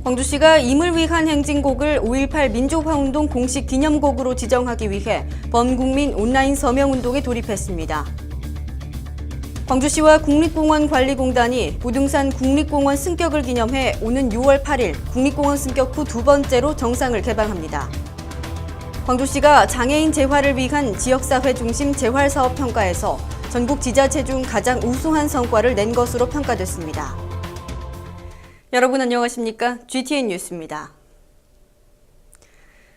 광주시가 임을 위한 행진곡을 5.18 민주화운동 공식 기념곡으로 지정하기 위해 범국민 온라인 서명운동에 돌입했습니다. 광주시와 국립공원관리공단이 부등산 국립공원 승격을 기념해 오는 6월 8일 국립공원 승격 후 두 번째로 정상을 개방합니다. 광주시가 장애인 재활을 위한 지역사회 중심 재활사업 평가에서 전국 지자체 중 가장 우수한 성과를 낸 것으로 평가됐습니다. 여러분 안녕하십니까? GTN 뉴스입니다.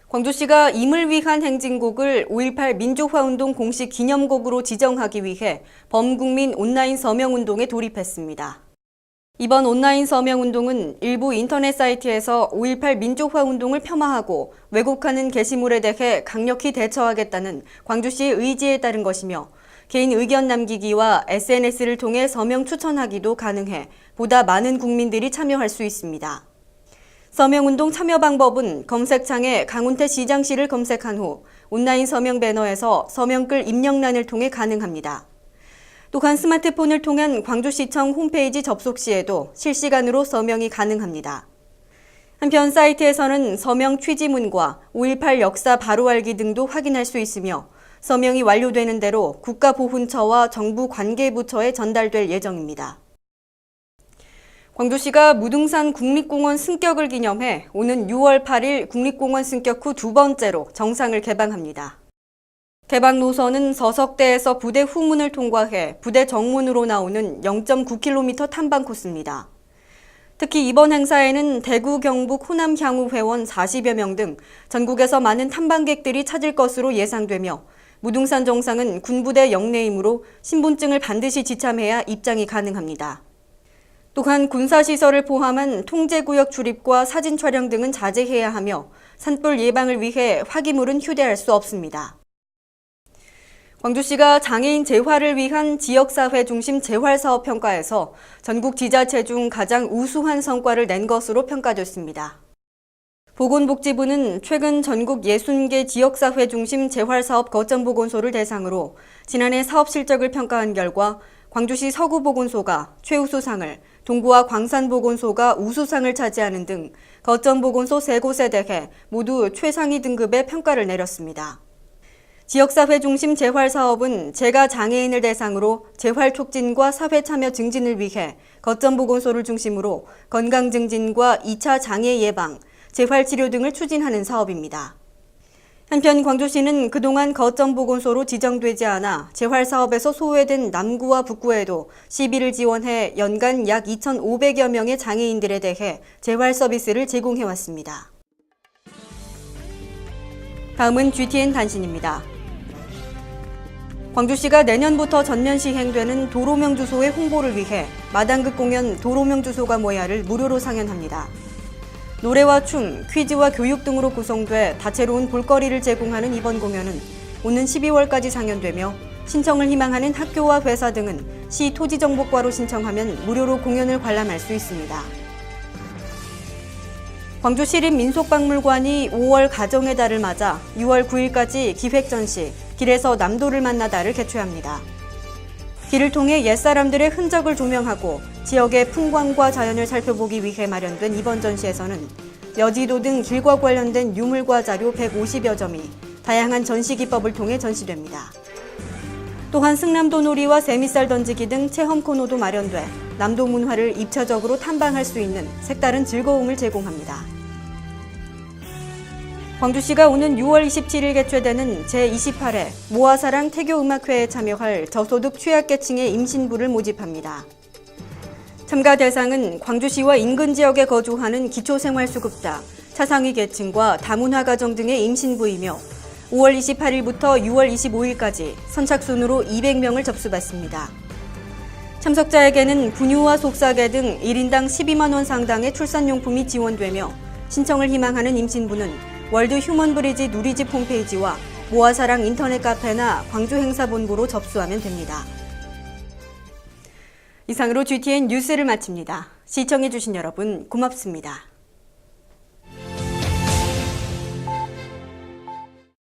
광주시가 임을 위한 행진곡을 5.18 민주화운동 공식 기념곡으로 지정하기 위해 범국민 온라인 서명운동에 돌입했습니다. 이번 온라인 서명운동은 일부 인터넷 사이트에서 5.18 민주화운동을 폄하하고 왜곡하는 게시물에 대해 강력히 대처하겠다는 광주시의 의지에 따른 것이며 개인 의견 남기기와 SNS를 통해 서명 추천하기도 가능해 보다 많은 국민들이 참여할 수 있습니다. 서명운동 참여 방법은 검색창에 강훈태 시장시를 검색한 후 온라인 서명 배너에서 서명글 입력란을 통해 가능합니다. 또한 스마트폰을 통한 광주시청 홈페이지 접속 시에도 실시간으로 서명이 가능합니다. 한편 사이트에서는 서명 취지문과 5.18 역사 바로 알기 등도 확인할 수 있으며 서명이 완료되는 대로 국가보훈처와 정부 관계부처에 전달될 예정입니다. 광주시가 무등산 국립공원 승격을 기념해 오는 6월 8일 국립공원 승격 후 두 번째로 정상을 개방합니다. 개방 노선은 서석대에서 부대 후문을 통과해 부대 정문으로 나오는 0.9km 탐방 코스입니다. 특히 이번 행사에는 대구, 경북, 호남 향후 회원 40여 명 등 전국에서 많은 탐방객들이 찾을 것으로 예상되며 무등산 정상은 군부대 영내이므로 신분증을 반드시 지참해야 입장이 가능합니다. 또한 군사시설을 포함한 통제구역 출입과 사진 촬영 등은 자제해야 하며 산불 예방을 위해 화기물은 휴대할 수 없습니다. 광주시가 장애인 재활을 위한 지역사회 중심 재활사업 평가에서 전국 지자체 중 가장 우수한 성과를 낸 것으로 평가됐습니다. 보건복지부는 최근 전국 60개 지역사회 중심 재활사업 거점보건소를 대상으로 지난해 사업 실적을 평가한 결과 광주시 서구보건소가 최우수상을, 동구와 광산보건소가 우수상을 차지하는 등 거점보건소 3곳에 대해 모두 최상위 등급의 평가를 내렸습니다. 지역사회 중심 재활사업은 재가 장애인을 대상으로 재활 촉진과 사회 참여 증진을 위해 거점보건소를 중심으로 건강 증진과 2차 장애 예방, 재활치료 등을 추진하는 사업입니다. 한편 광주시는 그동안 거점보건소로 지정되지 않아 재활사업에서 소외된 남구와 북구에도 시비를 지원해 연간 약 2,500여 명의 장애인들에 대해 재활 서비스를 제공해왔습니다. 다음은 GTN 단신입니다. 광주시가 내년부터 전면 시행되는 도로명 주소의 홍보를 위해 마당극 공연 도로명 주소가 뭐야를 무료로 상연합니다. 노래와 춤, 퀴즈와 교육 등으로 구성돼 다채로운 볼거리를 제공하는 이번 공연은 오는 12월까지 상연되며 신청을 희망하는 학교와 회사 등은 시 토지정보과로 신청하면 무료로 공연을 관람할 수 있습니다. 광주시립민속박물관이 5월 가정의 달을 맞아 6월 9일까지 기획전시 길에서 남도를 만나 달을 개최합니다. 길을 통해 옛사람들의 흔적을 조명하고 지역의 풍광과 자연을 살펴보기 위해 마련된 이번 전시에서는 여지도 등 길과 관련된 유물과 자료 150여 점이 다양한 전시 기법을 통해 전시됩니다. 또한 승남도 놀이와 세미쌀 던지기 등 체험 코너도 마련돼 남도 문화를 입체적으로 탐방할 수 있는 색다른 즐거움을 제공합니다. 광주시가 오는 6월 27일 개최되는 제28회 모아사랑 태교음악회에 참여할 저소득 취약계층의 임신부를 모집합니다. 참가 대상은 광주시와 인근 지역에 거주하는 기초생활수급자, 차상위 계층과 다문화 가정 등의 임신부이며 5월 28일부터 6월 25일까지 선착순으로 200명을 접수받습니다. 참석자에게는 분유와 속삭이 등 1인당 12만 원 상당의 출산용품이 지원되며 신청을 희망하는 임신부는 월드 휴먼브리지 누리집 홈페이지와 모아사랑 인터넷 카페나 광주행사본부로 접수하면 됩니다. 이상으로 GTN 뉴스를 마칩니다. 시청해주신 여러분 고맙습니다.